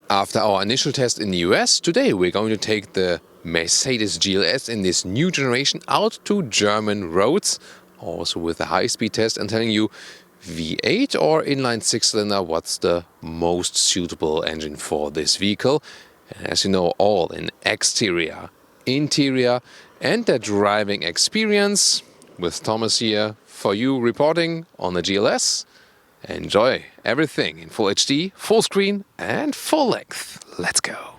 After our initial test in the US, today we're going to take the Mercedes GLS in this new generation out to German roads, also with a high-speed test, and telling you V8 or inline six-cylinder, what's the most suitable engine for this vehicle. And as you know, all in exterior, interior and the driving experience, with Thomas here for you reporting on the GLS. Enjoy everything in full HD, full screen and full length. Let's go.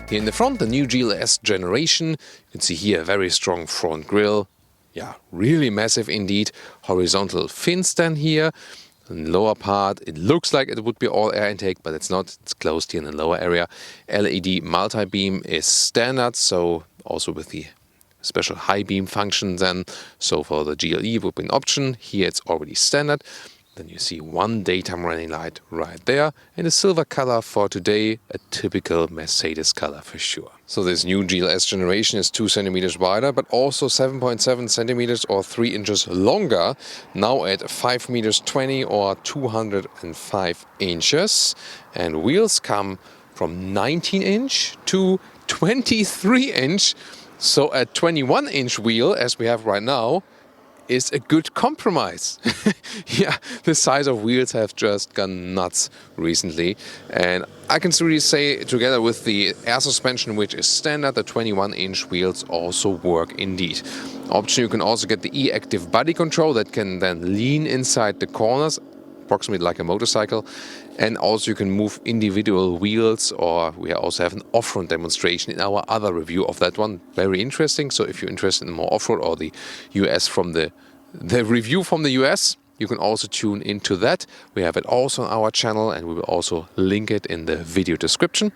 Here in the front, the new GLS generation. You can see here a very strong front grille. Yeah, really massive indeed. Horizontal fin stand here. In the lower part, it looks like it would be all air intake, but it's not. It's closed here in the lower area. LED multi-beam is standard, so also with the special high beam function then. So for the GLE would be an option. Here it's already standard. Then you see one daytime running light right there, and a silver color for today, a typical Mercedes color for sure. So this new GLS generation is 2 centimeters wider, but also 7.7 centimeters or 3 inches longer, now at 5 meters 20 or 205 inches. And wheels come from 19 inch to 23 inch. So a 21 inch wheel, as we have right now, is a good compromise. Yeah, the size of wheels have just gone nuts recently. And I can really say, together with the air suspension, which is standard, the 21-inch wheels also work indeed. Option, you can also get the e-active body control that can then lean inside the corners, approximately like a motorcycle. And also you can move individual wheels, or we also have an off-road demonstration in our other review of that one. Very interesting. So if you're interested in more off-road or the US from the review from the US, you can also tune into that. We have it also on our channel, and we will also link it in the video description.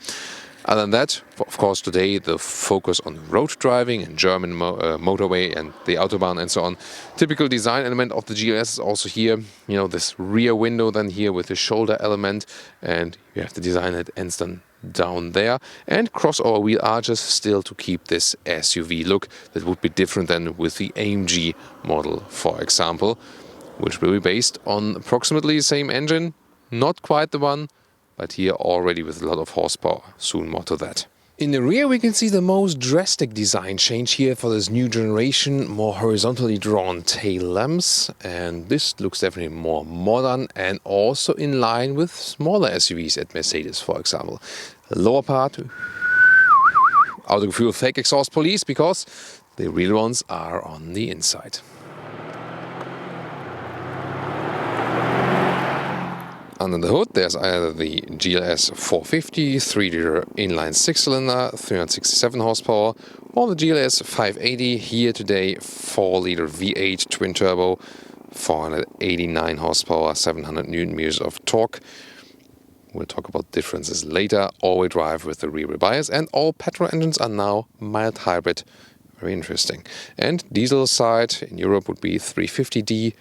Other than that, of course, today the focus on road driving and German motorway and the Autobahn and so on. Typical design element of the GLS is also here. You know, this rear window then here with the shoulder element, and you have the design that ends then down there. And crossover wheel arches still to keep this SUV look that would be different than with the AMG model, for example, which will be based on approximately the same engine. Not quite the one, but here already with a lot of horsepower. Soon more to that. In the rear we can see the most drastic design change here for this new generation. More horizontally drawn tail lamps, and this looks definitely more modern and also in line with smaller SUVs at Mercedes, for example. The lower part, Autogefühl fake exhaust police, because the real ones are on the inside. Under the hood, there's either the GLS 450 3-liter inline 6-cylinder, 367 horsepower, or the GLS 580, here today 4-liter V8 twin-turbo, 489 horsepower, 700 newton meters of torque. We'll talk about differences later. All-wheel drive with the rear-wheel bias, and all petrol engines are now mild hybrid. Very interesting. And diesel side in Europe would be 350D,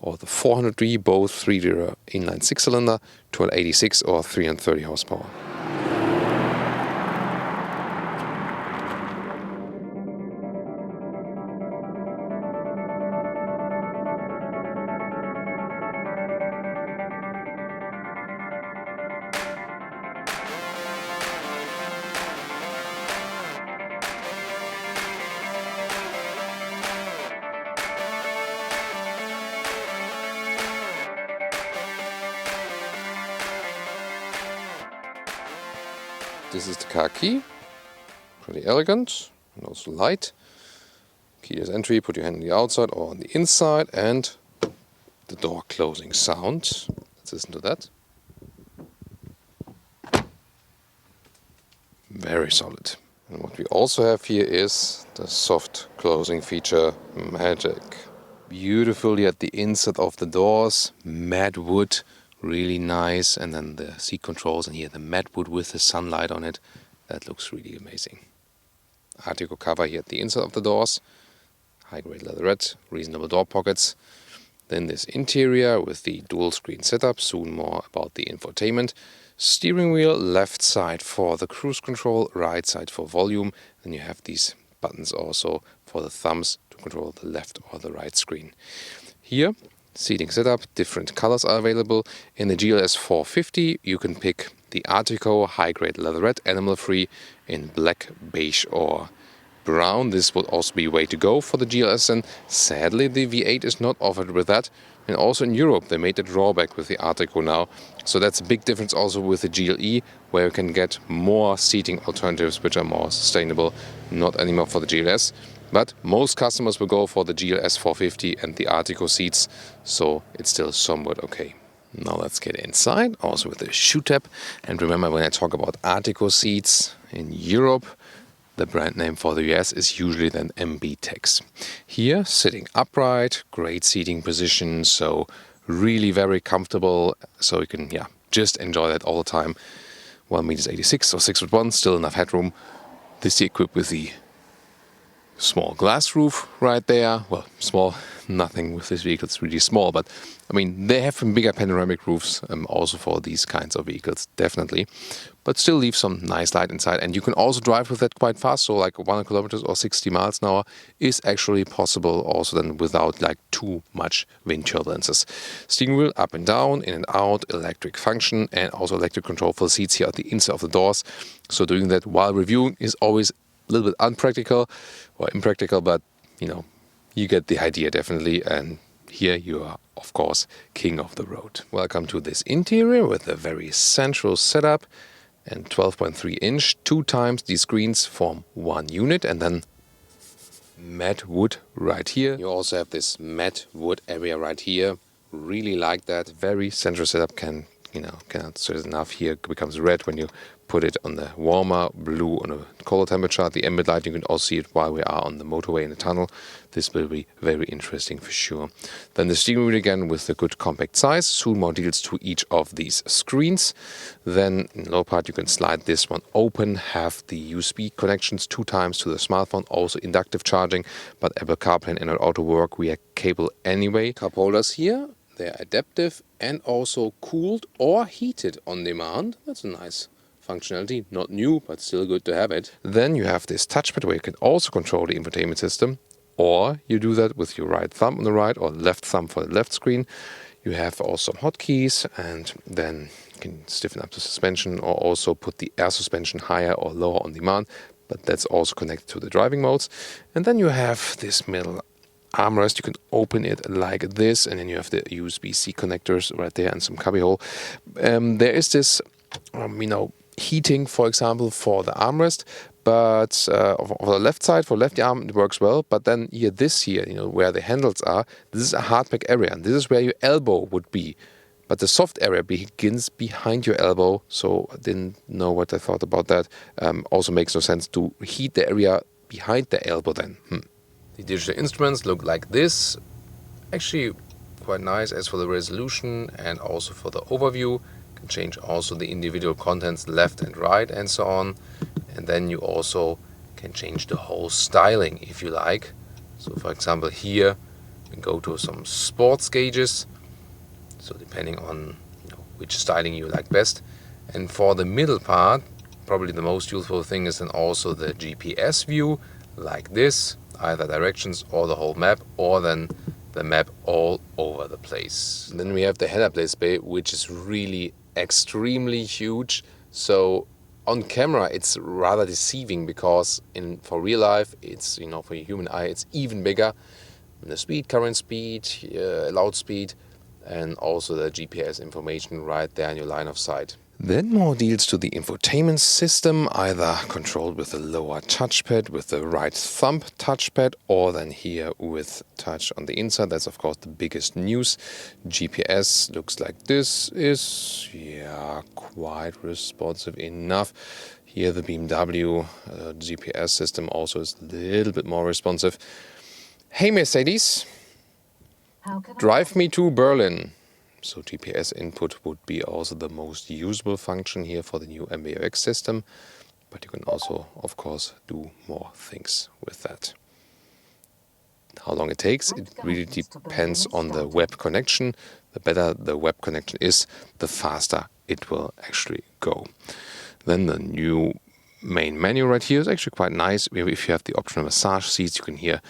or the 400D, both 3-liter inline 6-cylinder, 286 or 330 horsepower. This is the car key, pretty elegant and also light. Keyless entry, put your hand on the outside or on the inside, and the door closing sound. Let's listen to that. Very solid. And what we also have here is the soft closing feature, magic. Beautifully at the inside of the doors, matte wood. Really nice, and then the seat controls, and here the matte wood with the sunlight on it. That looks really amazing. Artico cover here at the inside of the doors. High-grade leatherette, reasonable door pockets. Then this interior with the dual screen setup, soon more about the infotainment. Steering wheel, left side for the cruise control, right side for volume. Then you have these buttons also for the thumbs to control the left or the right screen. Here, seating setup, different colors are available. In the GLS 450 you can pick the Artico high-grade leatherette, animal-free, in black, beige or brown. This would also be way to go for the GLS, and sadly the V8 is not offered with that. And also in Europe they made a drawback with the Artico now. So that's a big difference also with the GLE, where you can get more seating alternatives which are more sustainable, not anymore for the GLS. But most customers will go for the GLS 450 and the Artico seats, so it's still somewhat okay. Now let's get inside, also with the shoe tab. And remember, when I talk about Artico seats in Europe, the brand name for the US is usually then MB-Tex. Here, sitting upright, great seating position, so really very comfortable, so you can just enjoy that all the time. 1.86 m or 6'1", still enough headroom. This is equipped with the small glass roof right there. Well, small, nothing with this vehicle is really small, but I mean, they have bigger panoramic roofs also for these kinds of vehicles, definitely. But still leave some nice light inside, and you can also drive with that quite fast, so like 100 kilometers or 60 miles an hour is actually possible also then without like too much wind turbulences. Steering wheel up and down, in and out, electric function, and also electric control for the seats here at the inside of the doors. So doing that while reviewing is always a little bit unpractical or impractical, but you get the idea definitely, and here you are, of course, king of the road. Welcome to this interior with a very central setup and 12.3 inch. 2 times these screens form one unit, and then matte wood right here. You also have this matte wood area right here. Really like that. Very central setup. Cannot stress enough. Here it becomes red when you put it on the warmer, blue on a colder temperature. The ambient light, you can also see it while we are on the motorway in the tunnel. This will be very interesting for sure. Then the steering wheel again with a good compact size. Soon more deals to each of these screens. Then in the lower part you can slide this one open, have the USB connections 2 times to the smartphone, also inductive charging, but Apple CarPlay and Android Auto work via cable anyway. Cup holders here. They're adaptive and also cooled or heated on demand. That's a nice functionality. Not new, but still good to have it. Then you have this touchpad where you can also control the infotainment system, or you do that with your right thumb on the right or left thumb for the left screen. You have also some hotkeys, and then you can stiffen up the suspension or also put the air suspension higher or lower on demand, but that's also connected to the driving modes. And then you have this middle armrest. You can open it like this, and then you have the USB-C connectors right there and some cubbyhole. There is this, heating, for example, for the armrest, but on the left side, for left arm, it works well. But then here, where the handles are, this is a hardback area, and this is where your elbow would be. But the soft area begins behind your elbow, so I didn't know what I thought about that. Also makes no sense to heat the area behind the elbow then. The digital instruments look like this. Actually quite nice as for the resolution and also for the overview. You can change also the individual contents left and right and so on. And then you also can change the whole styling if you like. So for example here we go to some sports gauges. So depending on which styling you like best. And for the middle part, probably the most useful thing is then also the GPS view like this. Either directions or the whole map, or then the map all over the place. Then we have the head-up display, which is really extremely huge. So on camera it's rather deceiving, because for real life it's for your human eye it's even bigger. And the speed, current speed, allowed speed, and also the GPS information right there in your line of sight. Then more deals to the infotainment system, either controlled with the lower touchpad with the right thumb touchpad, or then here with touch on the inside. That's of course the biggest news. GPS looks like this, is quite responsive enough. Here the BMW GPS system also is a little bit more responsive. Hey Mercedes, drive me to Berlin. So GPS input would be also the most usable function here for the new MBUX system. but you can also, of course, do more things with that. How long it takes, it really depends on the web connection. The better the web connection is, the faster it will actually go. Then the new main menu right here is actually quite nice. If you have the optional massage seats, you can hear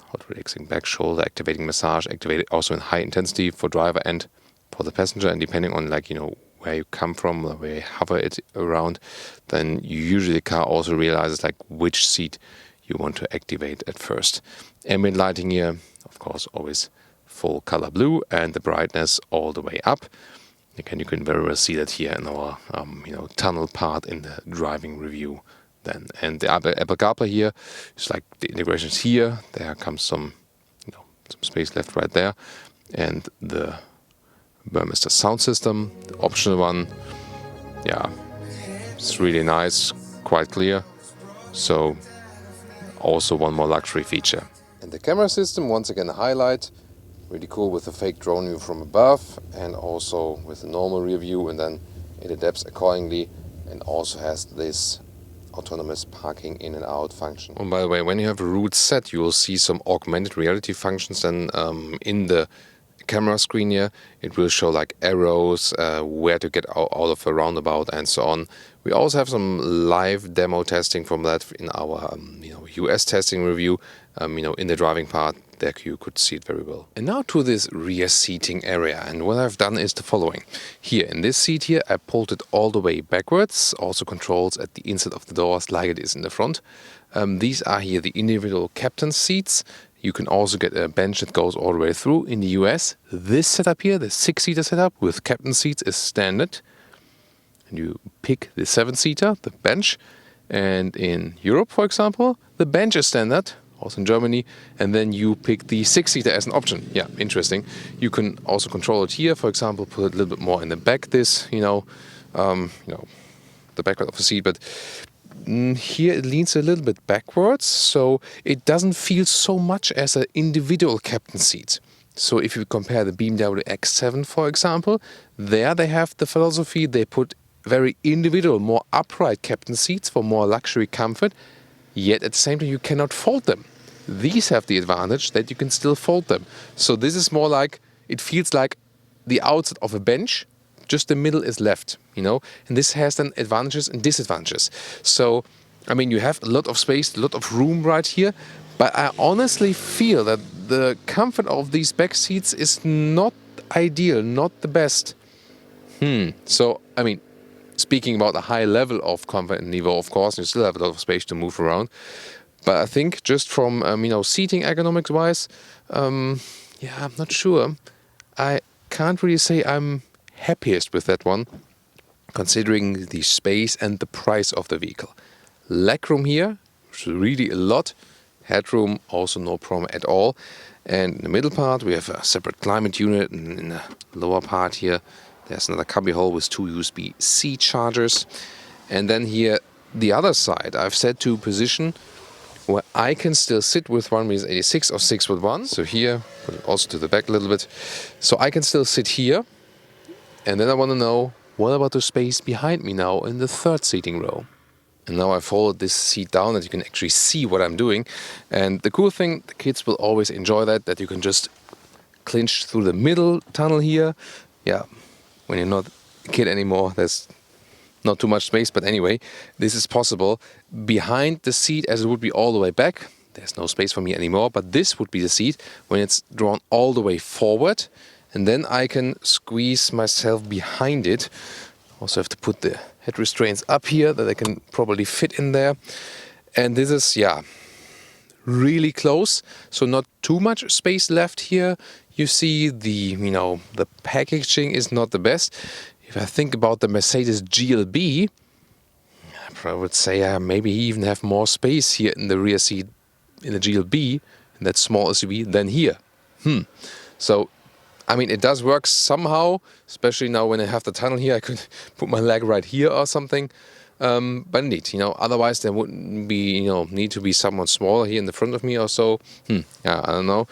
hot relaxing back, shoulder, activating massage, activated also in high intensity for driver and for the passenger. And depending on where you come from or where you hover it around, then usually the car also realizes which seat you want to activate at first. Ambient lighting here, of course, always full color blue, and the brightness all the way up. Again, you can very well see that here in our tunnel part in the driving review. Then, and the Apple CarPlay here is the integrations here. There comes some space left right there, and the Burmester sound system, the optional one. Yeah, it's really nice, quite clear. So also one more luxury feature. And the camera system, once again a highlight. Really cool with the fake drone view from above, and also with the normal rear view, and then it adapts accordingly, and also has this autonomous parking in and out function. And by the way, when you have a route set, you will see some augmented reality functions then in the camera screen here. It will show arrows, where to get out of a roundabout and so on. We also have some live demo testing from that in our US testing review. In the driving part, there you could see it very well. And now to this rear seating area, and what I've done is the following. Here in this seat here, I pulled it all the way backwards, also controls at the inside of the doors like it is in the front. These are here the individual captain seats. You can also get a bench that goes all the way through. In the US, this setup here, the 6-seater setup with captain seats, is standard. And you pick the 7-seater, the bench. And in Europe, for example, the bench is standard, also in Germany, and then you pick the 6-seater as an option. Yeah, interesting. You can also control it here, for example, put it a little bit more in the back, the backward of the seat, but here it leans a little bit backwards, so it doesn't feel so much as an individual captain seat. So if you compare the BMW X7, for example, there they have the philosophy, they put very individual, more upright captain seats for more luxury comfort, yet at the same time you cannot fold them. These have the advantage that you can still fold them. So this is more it feels like the outside of a bench, just the middle is left, and this has then advantages and disadvantages. So, you have a lot of space, a lot of room right here, but I honestly feel that the comfort of these back seats is not ideal, not the best. So, speaking about a high level of comfort and niveau, of course, you still have a lot of space to move around. But I think just from, seating ergonomics-wise, I'm not sure. I can't really say I'm happiest with that one, considering the space and the price of the vehicle. Legroom here, really a lot. Headroom, also no problem at all. And in the middle part, we have a separate climate unit, and in the lower part here, there's another cubby hole with 2 USB-C chargers. And then here, the other side, I've set to position where I can still sit with one Mercedes 86 or 6'1". So here, put it also to the back a little bit. So I can still sit here. And then I want to know, what about the space behind me now in the third seating row? And now I folded this seat down that you can actually see what I'm doing. And the cool thing, the kids will always enjoy that you can just clinch through the middle tunnel here. Yeah, when you're not a kid anymore, there's not too much space. But anyway, this is possible. Behind the seat, as it would be all the way back, there's no space for me anymore. But this would be the seat when it's drawn all the way forward. And then I can squeeze myself behind it. Also have to put the head restraints up here that I can probably fit in there. And this is, really close. So not too much space left here. You see the packaging is not the best. If I think about the Mercedes GLB, I probably would say maybe even have more space here in the rear seat in the GLB, in that small SUV, than here. So, it does work somehow, especially now when I have the tunnel here. I could put my leg right here or something. But indeed, otherwise there wouldn't be, need to be someone smaller here in the front of me or so. I don't know.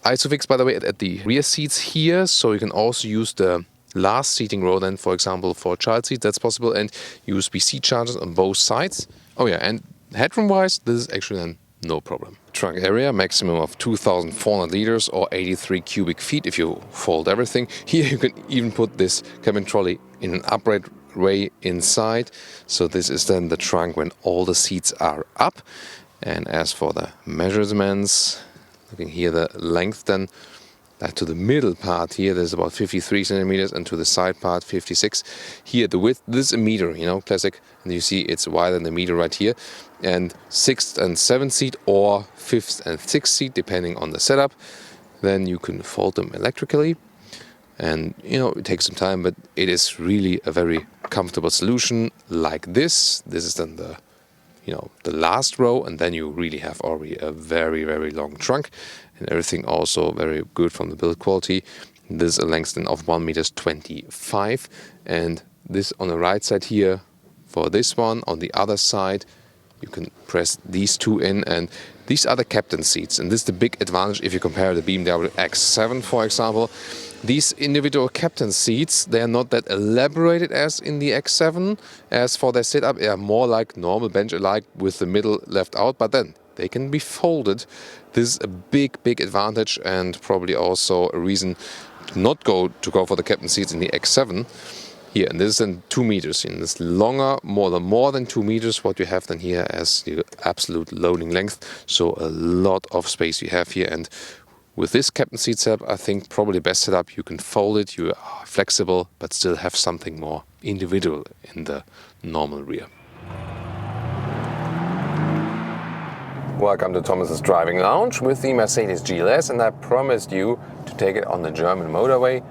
Isofix, by the way, at the rear seats here, so you can also use the last seating row then, for example, for a child seat, that's possible, and USB-C chargers on both sides. Oh yeah, and headroom-wise, this is actually then no problem. Trunk area, maximum of 2,400 liters or 83 cubic feet if you fold everything. Here you can even put this cabin trolley in an upright way inside. So this is then the trunk when all the seats are up. And as for the measurements, looking here, the length then, to the middle part here, there's about 53 centimeters, and to the side part 56. Here the width, this is a meter, you know, classic, and you see it's wider than the meter right here. And 6th and 7th seat or 5th and 6th seat, depending on the setup. Then you can fold them electrically, and you know, it takes some time, but it is really a very comfortable solution like this. This is then the, you know, the last row, and then you really have already a very, very long trunk, and everything also very good from the build quality. This is a length then of 1.25 meters, and this on the right side here for this one. On the other side, you can press these two in, and these are the captain seats, and this is the big advantage if you compare the BMW X7, for example. These individual captain seats, they are not that elaborated as in the X7. As for their setup, they are more like normal bench-alike with the middle left out, but then they can be folded. This is a big, big advantage, and probably also a reason to not go for the captain seats in the X7. Here, and this is then 2 meters. In this longer, more than 2 meters, what you have then here as the absolute loading length. So a lot of space you have here, and with this captain seat setup, I think probably best setup. You can fold it, you are flexible, but still have something more individual in the normal rear. Welcome to Thomas's Driving Lounge with the Mercedes GLS, and I promised you to take it on the German motorway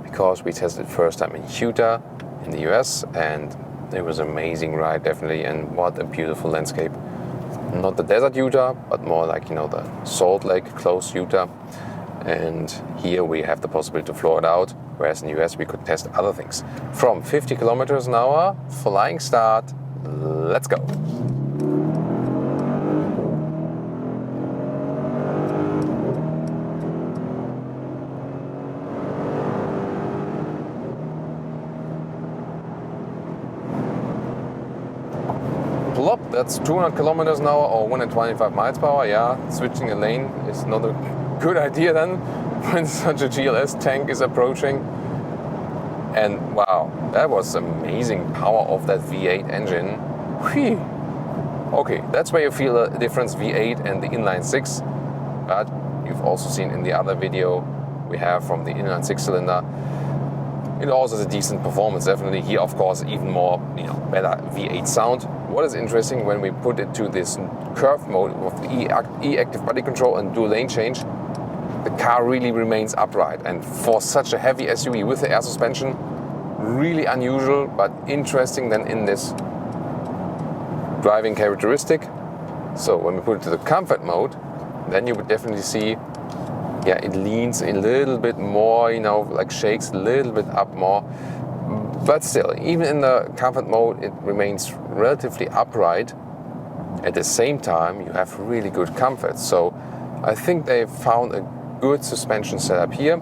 because we tested it first time in Utah in the US, and it was an amazing ride, definitely, and what a beautiful landscape. Not the desert Utah, but more like, you know, the Salt Lake close Utah. And here we have the possibility to floor it out, whereas in the US we could test other things. From 50 kilometers an hour, flying start, let's go. Plop, that's 200 kilometers an hour or 125 miles per hour. Yeah, switching a lane is not a good idea then when such a GLS tank is approaching. And wow, that was amazing power of that V8 engine. Whee. Okay, that's where you feel a difference, V8 and the inline 6. But you've also seen in the other video we have from the inline 6-cylinder, it also has a decent performance, definitely. Here, of course, even more, you know, better V8 sound. What is interesting, when we put it to this curve mode of the E-active body control and dual lane change, the car really remains upright. And for such a heavy SUV with the air suspension, really unusual, but interesting then in this driving characteristic. So when we put it to the comfort mode, then you would definitely see, yeah, it leans a little bit more, you know, like shakes a little bit up more. But still, even in the comfort mode, it remains relatively upright. At the same time, you have really good comfort. So I think they found a good suspension setup here.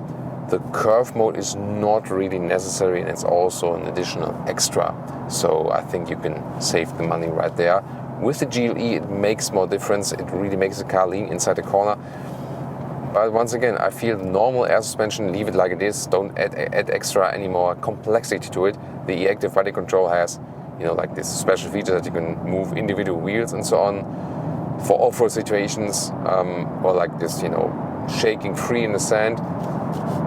The curve mode is not really necessary, and it's also an additional extra. So I think you can save the money right there. With the GLE, it makes more difference. It really makes the car lean inside the corner. But once again, I feel normal air suspension, leave it like it is. Don't add extra any more complexity to it. The E-active body control has, you know, like this special feature that you can move individual wheels and so on for off-road situations, or like this, you know, shaking free in the sand.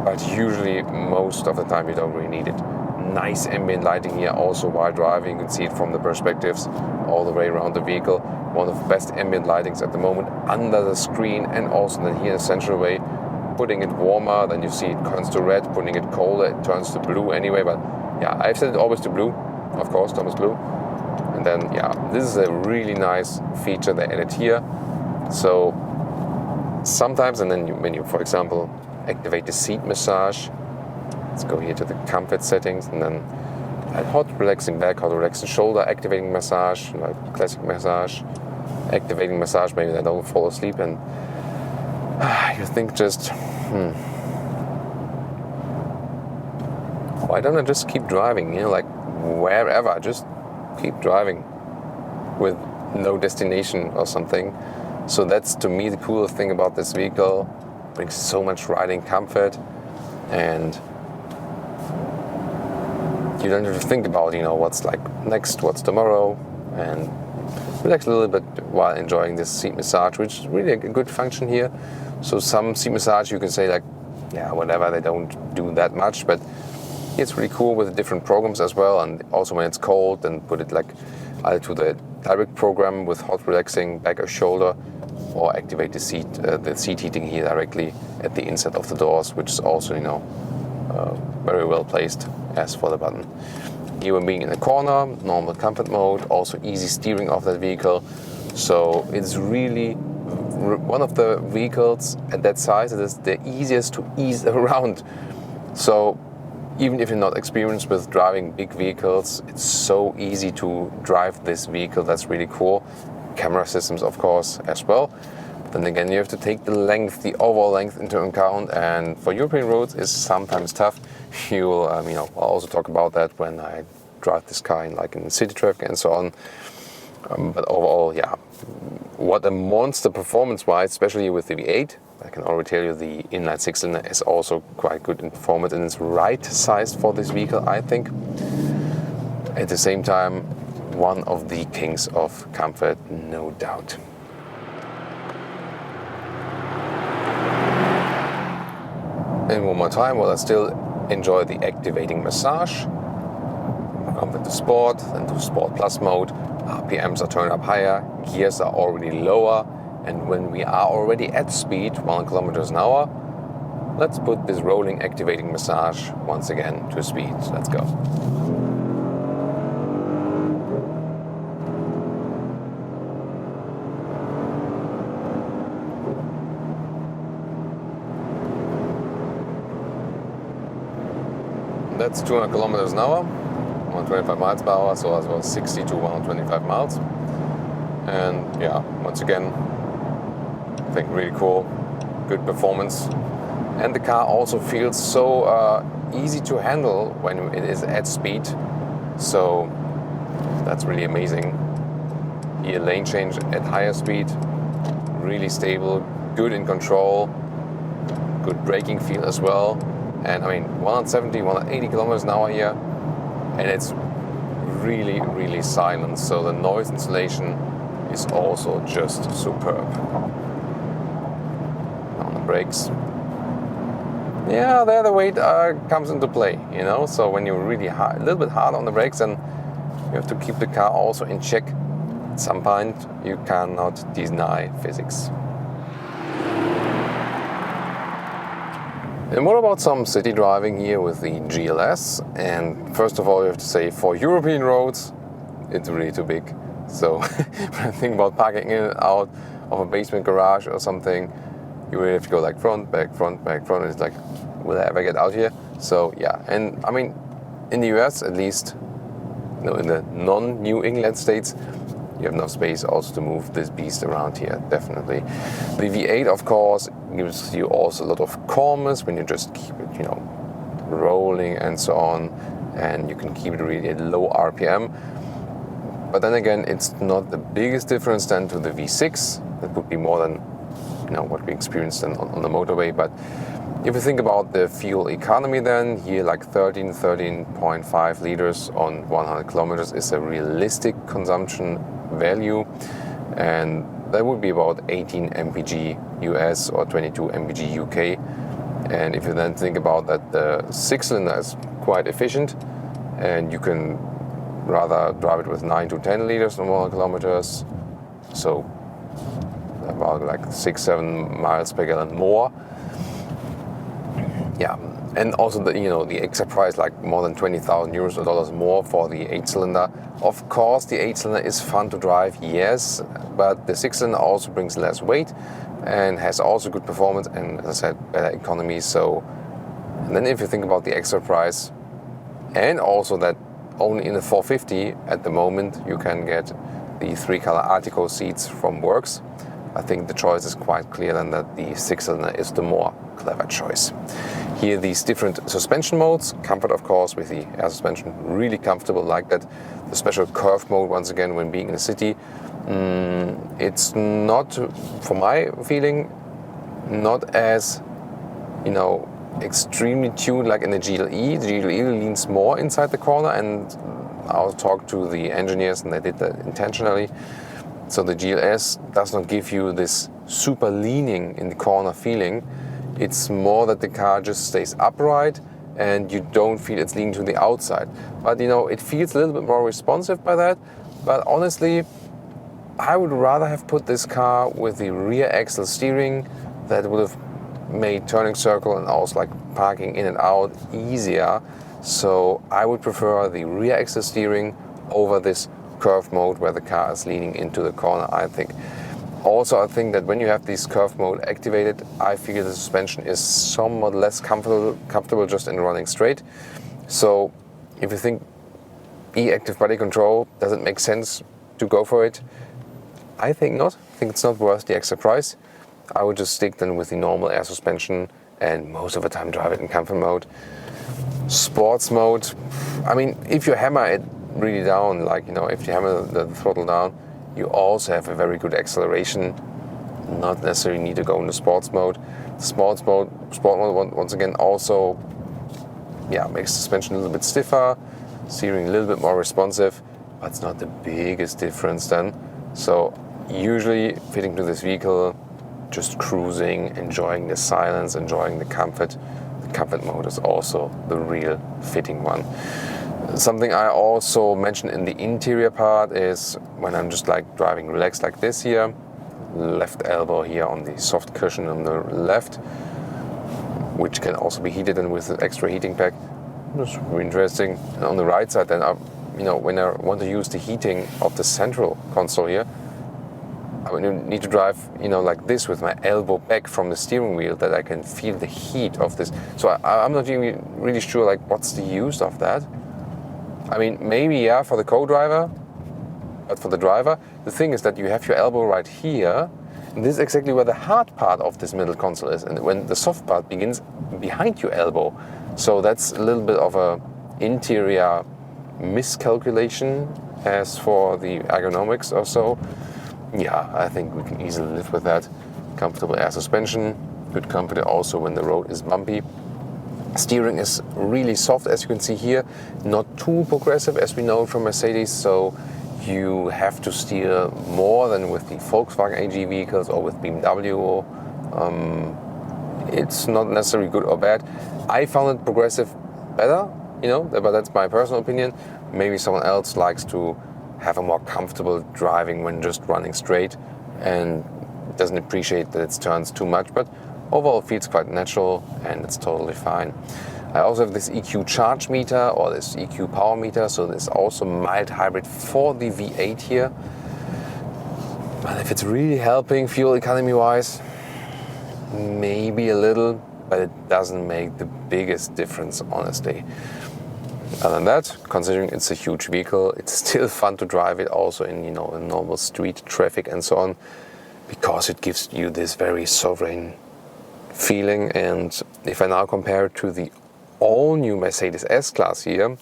But usually, most of the time, you don't really need it. Nice ambient lighting here also while driving. You can see it from the perspectives all the way around the vehicle. One of the best ambient lightings at the moment under the screen, and also then here in a central way. Putting it warmer, then you see it turns to red. Putting it colder, it turns to blue anyway. But yeah, I've set it always to blue, of course, Thomas Blue. And then yeah, this is a really nice feature they added here. So sometimes, and then when you, for example, activate the seat massage, let's go here to the comfort settings, and then hot relaxing back, hot relaxing shoulder, activating massage, like classic massage, activating massage, maybe they don't fall asleep, and you think just, why don't I just keep driving, you know, like wherever, just keep driving with no destination or something. So that's to me the coolest thing about this vehicle. It brings so much riding comfort, and you don't have to think about, you know, what's like next, what's tomorrow, and relax a little bit while enjoying this seat massage, which is really a good function here. So some seat massage you can say like, yeah, whatever, they don't do that much, but it's really cool with the different programs as well. And also when it's cold, then put it like either to the direct program with hot relaxing back or shoulder, or activate the seat heating here directly at the inside of the doors, which is also, you know, very well placed as for the button. Here when being in the corner, normal comfort mode, also easy steering of that vehicle. So it's really one of the vehicles at that size that is the easiest to ease around. So even if you're not experienced with driving big vehicles, it's so easy to drive this vehicle. That's really cool. Camera systems, of course, as well. But then again, you have to take the length, the overall length into account, and for European roads, it's sometimes tough. You'll, you know, I'll also talk about that when I drive this car in city traffic and so on. But overall, yeah, what a monster performance-wise, especially with the V8. I can already tell you the inline six-cylinder is also quite good in performance, and it's right-sized for this vehicle, I think. At the same time, one of the kings of comfort, no doubt. And one more time, while I still enjoy the activating massage, comfort to sport, then to sport plus mode, RPMs are turned up higher, gears are already lower, and when we are already at speed, 1 kilometers an hour, let's put this rolling activating massage once again to speed. Let's go. That's 200 kilometers an hour, 125 miles per hour, so that's about 60 to 125 miles. And yeah, once again, I think really cool, good performance. And the car also feels so easy to handle when it is at speed. So that's really amazing. Here, lane change at higher speed, really stable, good in control, good braking feel as well. And I mean, 170, 180 kilometers an hour here, and it's really, really silent. So the noise insulation is also just superb. On the brakes, yeah, there the weight comes into play, you know. So when you're really hard, a little bit hard on the brakes, then you have to keep the car also in check. At some point, you cannot deny physics. And what about some city driving here with the GLS? And first of all, you have to say, for European roads, it's really too big. So when I think about parking in and out of a basement garage or something, you really have to go like front, back, front, back, front. And it's like, will I ever get out here? So yeah, and I mean, in the US at least, you know, in the non-New England states, you have enough space also to move this beast around here, definitely. The V8, of course, gives you also a lot of calmness when you just keep it, you know, rolling and so on, and you can keep it really at low RPM. But then again, it's not the biggest difference than to the V6. That would be more than, you know, what we experienced on the motorway. But if you think about the fuel economy, then here like 13.5 liters on 100 kilometers is a realistic consumption value, and that would be about 18 mpg US or 22 mpg UK. And if you then think about that, the six-cylinder is quite efficient, and you can rather drive it with 9 to 10 liters on 100 kilometers, so about like 6-7 miles per gallon more. Yeah, and also the extra price, like more than 20,000 euros or dollars more for the 8-cylinder. Of course, the 8-cylinder is fun to drive, yes, but the 6-cylinder also brings less weight and has also good performance and, as I said, better economy. So, and then if you think about the extra price, and also that only in the 450 at the moment you can get the 3-color Artico seats from Works, I think the choice is quite clear then that the 6-cylinder is the more clever choice. Here these different suspension modes, comfort of course with the air suspension, really comfortable like that. The special curve mode, once again, when being in the city, it's not, for my feeling, not as, extremely tuned like in the GLE. The GLE leans more inside the corner, and I'll talk to the engineers and they did that intentionally. So the GLS does not give you this super leaning in the corner feeling. It's more that the car just stays upright and you don't feel it's leaning to the outside. But it feels a little bit more responsive by that. But honestly, I would rather have put this car with the rear axle steering. That would have made turning circle and also like parking in and out easier. So I would prefer the rear axle steering over this curve mode where the car is leaning into the corner, I think. Also, I think that when you have this curve mode activated, I feel the suspension is somewhat less comfortable just in running straight. So if you think e-active body control doesn't make sense to go for it, I think not. I think it's not worth the extra price. I would just stick then with the normal air suspension and most of the time drive it in comfort mode. Sports mode, I mean, if you hammer it really down, like, if you hammer the throttle down, you also have a very good acceleration. Not necessarily need to go into sports mode. Sport mode, once again, also, makes the suspension a little bit stiffer, steering a little bit more responsive, but it's not the biggest difference then. So usually fitting to this vehicle, just cruising, enjoying the silence, enjoying the comfort. The comfort mode is also the real fitting one. Something I also mentioned in the interior part is when I'm just like driving relaxed like this here, left elbow here on the soft cushion on the left, which can also be heated and with an extra heating pack. That's really interesting. And on the right side then, when I want to use the heating of the central console here, I would need to drive, like this with my elbow back from the steering wheel, that I can feel the heat of this. So I'm not even really sure, like, what's the use of that. I mean, maybe, for the co-driver, but for the driver, the thing is that you have your elbow right here, and this is exactly where the hard part of this middle console is, and when the soft part begins behind your elbow. So that's a little bit of a interior miscalculation as for the ergonomics or so. Yeah, I think we can easily live with that. Comfortable air suspension, good comfort also when the road is bumpy. Steering is really soft, as you can see here, not too progressive as we know from Mercedes, so you have to steer more than with the Volkswagen AG vehicles or with BMW. It's not necessarily good or bad. I found it progressive better, but that's my personal opinion. Maybe someone else likes to have a more comfortable driving when just running straight and doesn't appreciate that it turns too much, but overall it feels quite natural and it's totally fine. I also have this EQ charge meter or this EQ power meter, so there's also mild hybrid for the V8 here. And if it's really helping fuel economy wise, maybe a little, but it doesn't make the biggest difference, honestly. Other than that, considering it's a huge vehicle, it's still fun to drive it also in, in normal street traffic and so on, because it gives you this very sovereign feeling. And if I now compare it to the all-new Mercedes S-Class here,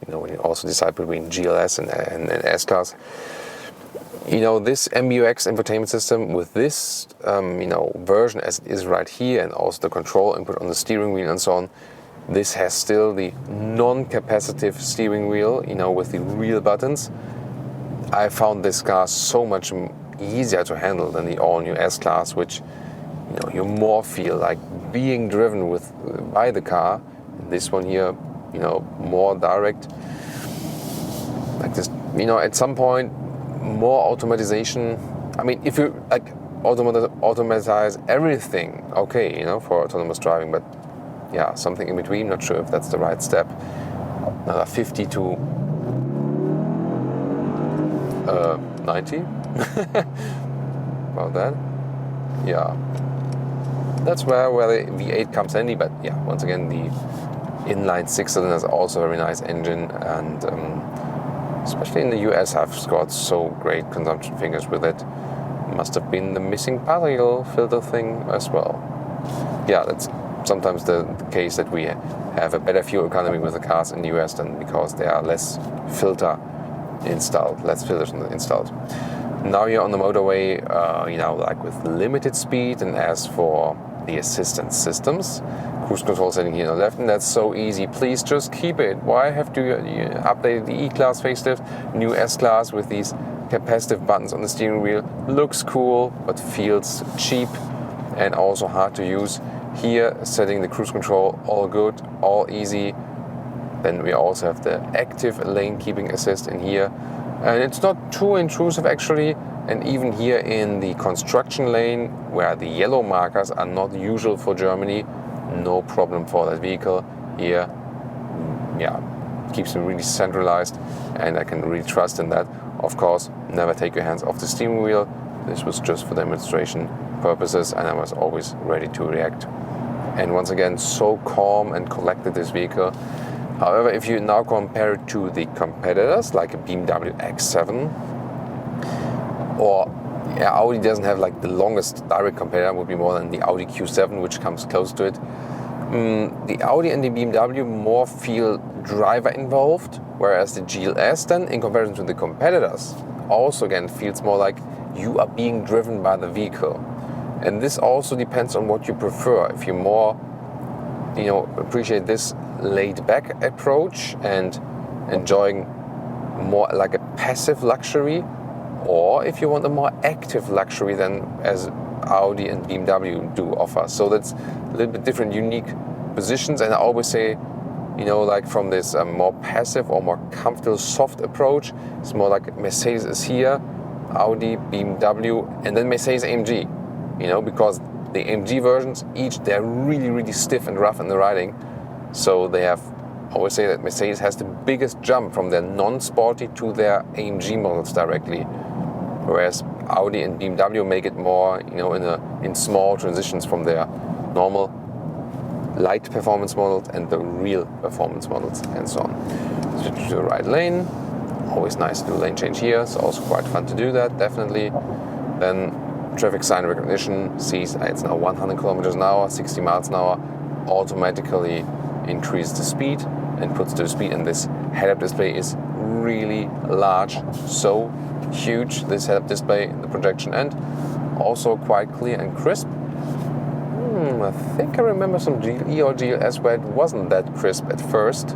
when you also decide between GLS and S-Class, this MBUX infotainment system with this, version as it is right here, and also the control input on the steering wheel and so on, this has still the non-capacitive steering wheel, with the real buttons. I found this car so much easier to handle than the all-new S-Class, which, you more feel like being driven by the car. This one here, more direct. Like this, at some point, more automatization. I mean, if you like automatize everything, okay, for autonomous driving, but something in between, not sure if that's the right step. Another 50 to 90. About that. Yeah. That's where the V8 comes handy, but once again, the inline 6-cylinder is also a very nice engine, and especially in the US I've scored so great consumption figures with it. Must have been the missing particle filter thing as well. Yeah, that's sometimes the case that we have a better fuel economy with the cars in the US than because there are less filters installed. Now you're on the motorway, like with limited speed, and as for the assistance systems, cruise control setting here on the left, and that's so easy. Please just keep it. Why have to update the E-Class facelift, new S-Class with these capacitive buttons on the steering wheel? Looks cool, but feels cheap and also hard to use. Here, setting the cruise control, all good, all easy. Then we also have the active lane keeping assist in here. And it's not too intrusive actually. And even here in the construction lane, where the yellow markers are not usual for Germany, no problem for that vehicle. Here, keeps me really centralized, and I can really trust in that. Of course, never take your hands off the steering wheel. This was just for demonstration purposes, and I was always ready to react. And once again, so calm and collected, this vehicle. However, if you now compare it to the competitors, like a BMW X7, or Audi doesn't have like the longest direct competitor, would be more than the Audi Q7, which comes close to it. The Audi and the BMW more feel driver involved, whereas the GLS then, in comparison to the competitors, also again feels more like you are being driven by the vehicle. And this also depends on what you prefer. If you more, appreciate this laid-back approach and enjoying more like a passive luxury, or if you want a more active luxury than as Audi and BMW do offer. So that's a little bit different, unique positions. And I always say, like from this more passive or more comfortable, soft approach, it's more like Mercedes is here, Audi, BMW, and then Mercedes AMG. Because the AMG versions, they're really, really stiff and rough in the riding. So I always say that Mercedes has the biggest jump from their non-sporty to their AMG models directly. Whereas Audi and BMW make it more, in small transitions from their normal light performance models and the real performance models and so on. Switch to the right lane. Always nice to do lane change here. It's also quite fun to do that, definitely. Then traffic sign recognition sees it's now 100 kilometers an hour, 60 miles an hour, automatically increases the speed and puts the speed. And this head-up display is really large, so huge, this head-up display, the projection, and also quite clear and crisp. I think I remember some GLE or GLS where it wasn't that crisp at first.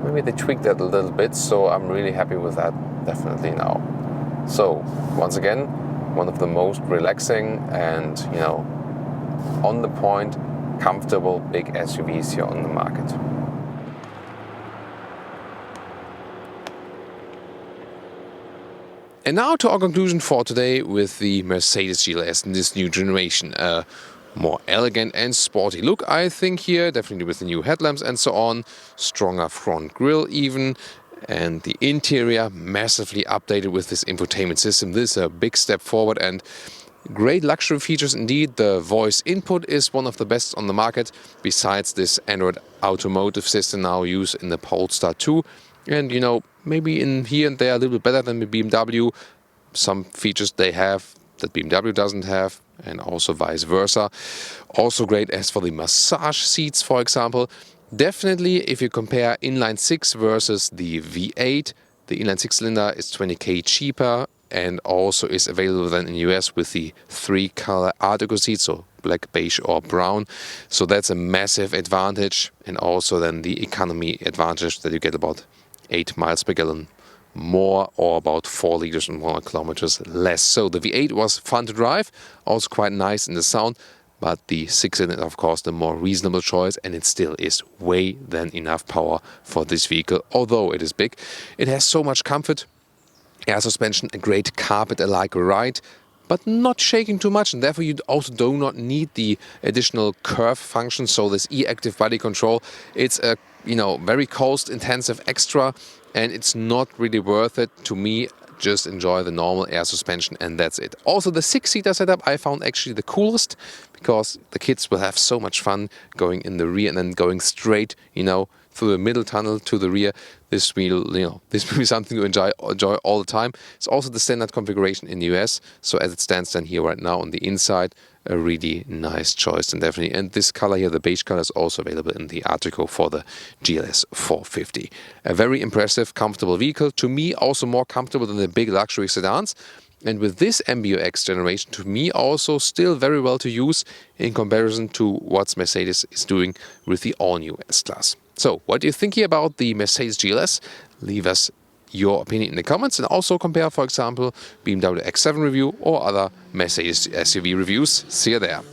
Maybe they tweaked that a little bit, so I'm really happy with that, definitely now. So, once again, one of the most relaxing and, on the point, comfortable big SUVs here on the market. And now to our conclusion for today with the Mercedes GLS in this new generation. A more elegant and sporty look, I think, here, definitely with the new headlamps and so on. Stronger front grille even. And the interior massively updated with this infotainment system. This is a big step forward and great luxury features indeed. The voice input is one of the best on the market, besides this Android automotive system now used in the Polestar 2. And maybe in here and there a little bit better than the BMW. Some features they have that BMW doesn't have, and also vice versa. Also great as for the massage seats, for example. Definitely, if you compare inline 6 versus the V8, the inline 6-cylinder is 20k cheaper and also is available then in US with the 3-color Art Deco seats, so black, beige or brown. So that's a massive advantage, and also then the economy advantage that you get about 8 miles per gallon more, or about 4 liters and 100 kilometers less. So the V8 was fun to drive, also quite nice in the sound. But the 6-cylinder is of course the more reasonable choice, and it still is way than enough power for this vehicle. Although it is big, it has so much comfort, air suspension, a great carpet-alike ride, but not shaking too much, and therefore you also do not need the additional curve function. So this e-active body control, it's a very cost-intensive extra, and it's not really worth it to me. Just enjoy the normal air suspension and that's it. Also the 6-seater setup I found actually the coolest, because the kids will have so much fun going in the rear and then going straight, through the middle tunnel to the rear. This will, this will be something to enjoy all the time. It's also the standard configuration in the US. So as it stands then here right now on the inside, a really nice choice and definitely. And this color here, the beige color, is also available in the article for the GLS 450. A very impressive, comfortable vehicle. To me, also more comfortable than the big luxury sedans. And with this MBUX generation, to me also still very well to use in comparison to what Mercedes is doing with the all-new S-Class. So, what do you think here about the Mercedes GLS? Leave us your opinion in the comments and also compare, for example, BMW X7 review or other Mercedes SUV reviews. See you there.